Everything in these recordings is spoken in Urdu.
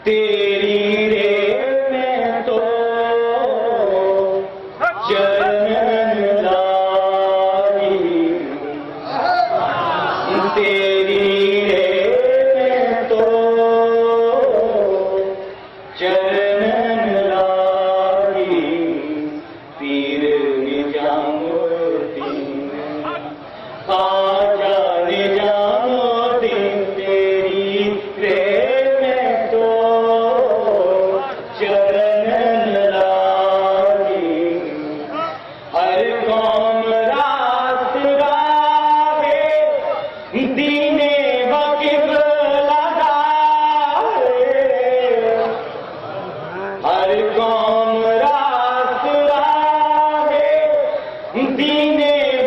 تیری ریت میں تو چرن لائی، تیری ریت میں تو چرن لائی، پیر نجامالدین خواجہ نجامالدین تیری ریت میں تو چرن لائی، ہر قوم راست راہے دین وقف لگائے، ہر قوم راست راہے دین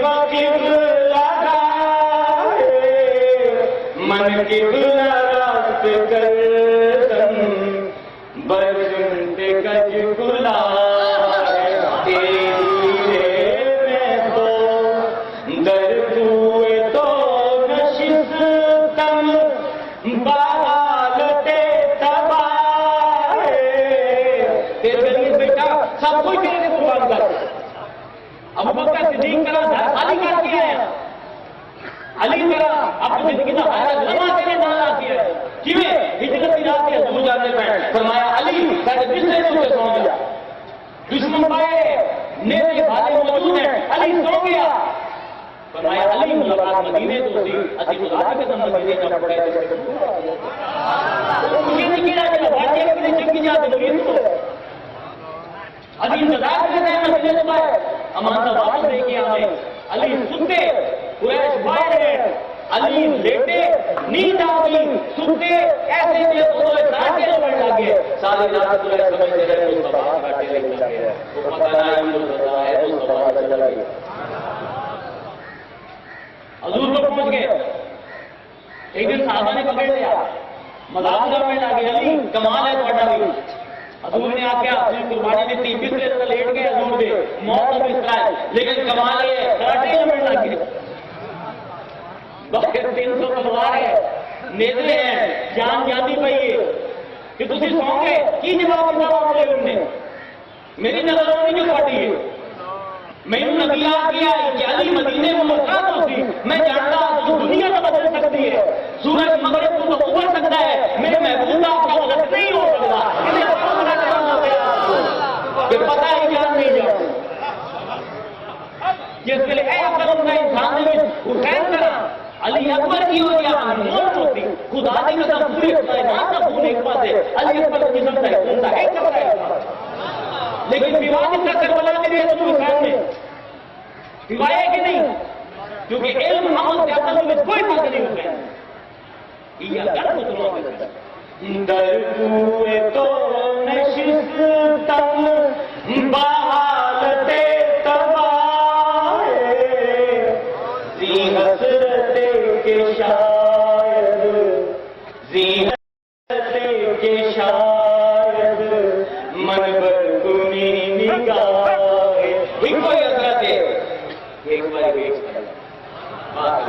وقف لگائے، من قبلہ راست کردم برجند گج گلائے، تیری ریت میں تو در کوئے تو نشستم بحالت تباہ، تیرے گلی بیٹا سب کوئی تیرے کو قربان کر، ابو بکر صدیق کرا علی کر کیا ہے، علی کرا اپنی زندگی کا ہر لمحہ تیرے نال آتی ہے، کیویں ہجرت کی رات کے حضور جانے پہ فرمایا علی سارے بسترے سے سو گیا، دشمن پائے نیزے بھالے موجود ہیں، علی سو گیا، فرمایا علی ملاقات مدینے تو سی اسی خدا کی قسم مدینے جا پڑے یہ نہیں کہا کہ بھاٹی کے لیے چکی جاتے مدینے تو علی انتظار کرتے ہیں مدینے سے باہر امان صاحب واپس لے کے آئے، علی ستے قریش باہر ہے، علی لیٹے نیند آ گئی، ستے ایسے میں تو ساٹے لگنے لگے، ساری رات قریش سمجھتے رہے تو صبح کاٹے لگنے لگے، وہ پتہ نہیں جو سزا ہے تو صبح چل گئی، حضور کو پہنچ گئے، ایک دن صحابہ نے پکڑ لیا، مذاق کرنے لگے، علی کمال ہے تھوڑا بھی، حضور نے آ کے اپنی قربانی دیتی، بسترے سے لیٹ گئے حضور دے، موت کا بسترا ہے، لیکن کمال ہے کراٹے لگنے لگے، باقی 300 تلوار ہے، نیزے ہیں، جان جاتی پئی ہے کہ تسی سو گے کی جواب جواب لے انہوں نے میری نظروں میں جو پڑی ہے، میں نے نبی آ گیا کہ علی مدینے میں ملاقات ہوتی، میں جانتا تو دنیا تو بدل سکتی ہے، سورج مغرب کو تو ابھر سکتا ہے، میرے محبوب آپ کا وقت نہیں ہو سکتا، کہ پتہ ہی جان نہیں جاؤ جس کے لئے اے اکرم کا انسان نے حسین کرا علی اکبر کی ہو گیا موت ہوتی، خدا کی قسم پوری کائنات کا پوری حکمت ہے، علی اکبر کی قسم ہے زندہ ہے کب ہے، لیکن وواد کا کربلا میں بھی حضور حسین نے سوائے کہ نہیں، کیونکہ علم عمل سے اپنے میں کوئی فرق نہیں ہوتا ہے، یہ اگر مسلمان میں در کوئے تو نشستم بحالت تباہ، زی حسرت کے شاید، زی حسرت کے شاید من برکنی نگاہ، ایک کوئی حضرت ہے ایک بار ایک بات